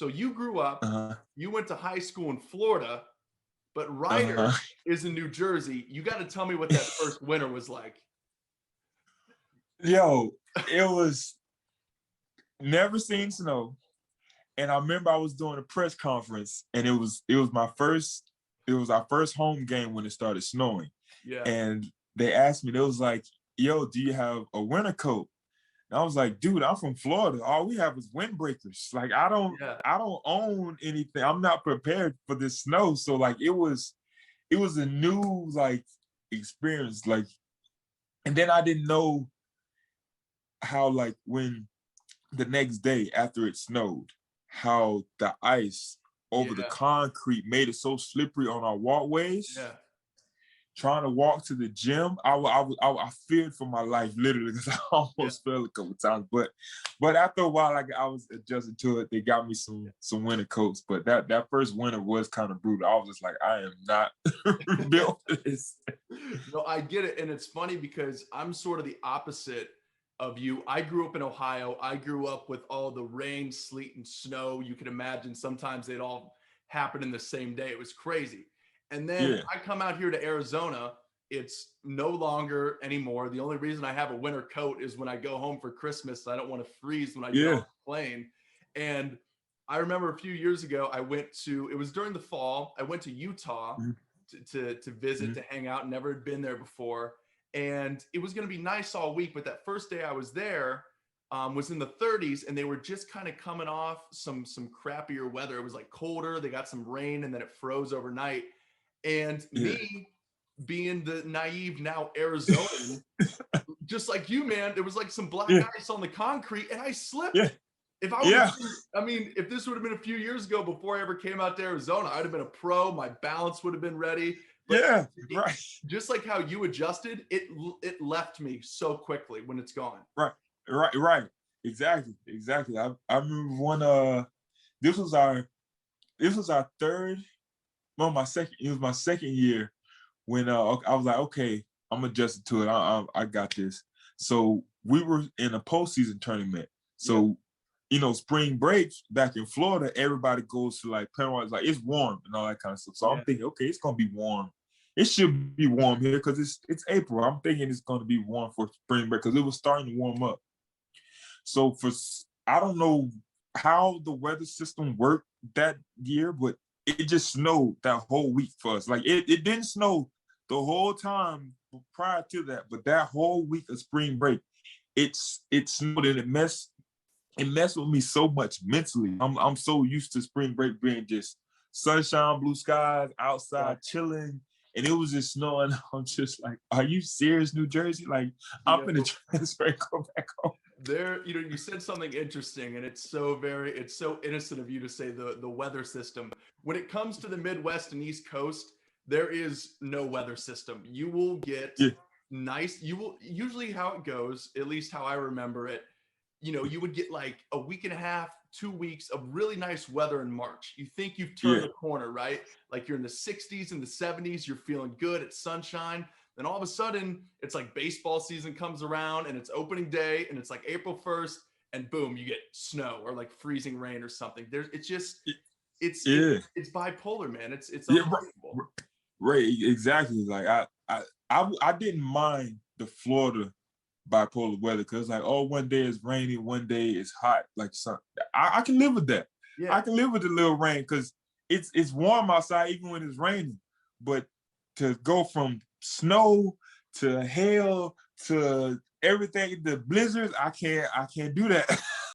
So you grew up, you went to high school in Florida, but Ryder is in New Jersey. You got to tell me what that first winter was like. Yo, it was never seen snow. And I remember I was doing a press conference, and it was our first home game when it started snowing. Yeah. And they asked me, they was like, yo, do you have a winter coat? And I was like, dude, I'm from Florida. All we have is windbreakers. Like, I don't own anything. I'm not prepared for this snow. So like, it was a new like experience. Like, and then I didn't know how, like, when the next day after it snowed, how the ice over the concrete made it so slippery on our walkways. Yeah. Trying to walk to the gym, I feared for my life, literally, because I almost fell a couple times. But after a while, I was adjusted to it. They got me some winter coats. But that first winter was kind of brutal. I was just like, I am not built for this. No, I get it. And it's funny because I'm sort of the opposite of you. I grew up in Ohio. I grew up with all the rain, sleet, and snow. You can imagine sometimes they'd all happen in the same day. It was crazy. And then I come out here to Arizona. It's no longer anymore. The only reason I have a winter coat is when I go home for Christmas. I don't want to freeze when I get on the plane. And I remember a few years ago, it was during the fall. I went to Utah to visit, to hang out. Never had been there before. And it was going to be nice all week. But that first day I was there was in the 30s, and they were just kind of coming off some crappier weather. It was like colder. They got some rain, and then it froze overnight. And me being the naive now Arizonan, just like you, man, there was like some black ice on the concrete, and I slipped. Yeah. If if this would have been a few years ago before I ever came out to Arizona, I'd have been a pro. My balance would have been ready. But just like how you adjusted, it left me so quickly when it's gone. Right. Exactly. I remember when this was our third. Well, it was my second year when I was like, okay, I'm adjusted to it. I got this. So we were in a postseason tournament. So, spring breaks back in Florida, everybody goes to like Penrose, like it's warm and all that kind of stuff. So I'm thinking, okay, it's gonna be warm. It should be warm here because it's April. I'm thinking it's gonna be warm for spring break because it was starting to warm up. So I don't know how the weather system worked that year, but it just snowed that whole week for us. Like it didn't snow the whole time prior to that, but that whole week of spring break, it snowed, and it messed with me so much mentally. I'm so used to spring break being just sunshine, blue skies, outside chilling, and it was just snowing. I'm just like, are you serious, New Jersey? Like, I'm gonna transfer and go back home. There, you said something interesting, and it's so innocent of you to say the weather system. When it comes to the Midwest and East Coast, there is no weather system. You will get usually how it goes, at least how I remember it, you would get like a week and a half, 2 weeks of really nice weather in March. You think you've turned the corner, right? Like you're in the 60s and the 70s, you're feeling good, it's sunshine. Then all of a sudden, it's like baseball season comes around and it's opening day and it's like April 1st and boom, you get snow or like freezing rain or something. It's bipolar, man. It's unbelievable. Right, exactly. Like I didn't mind the Florida bipolar weather because like, oh, one day it's rainy, one day it's hot. Like I can live with that. Yeah. I can live with the little rain because it's warm outside even when it's raining. But to go from snow to hail to everything, the blizzards, I can't do that.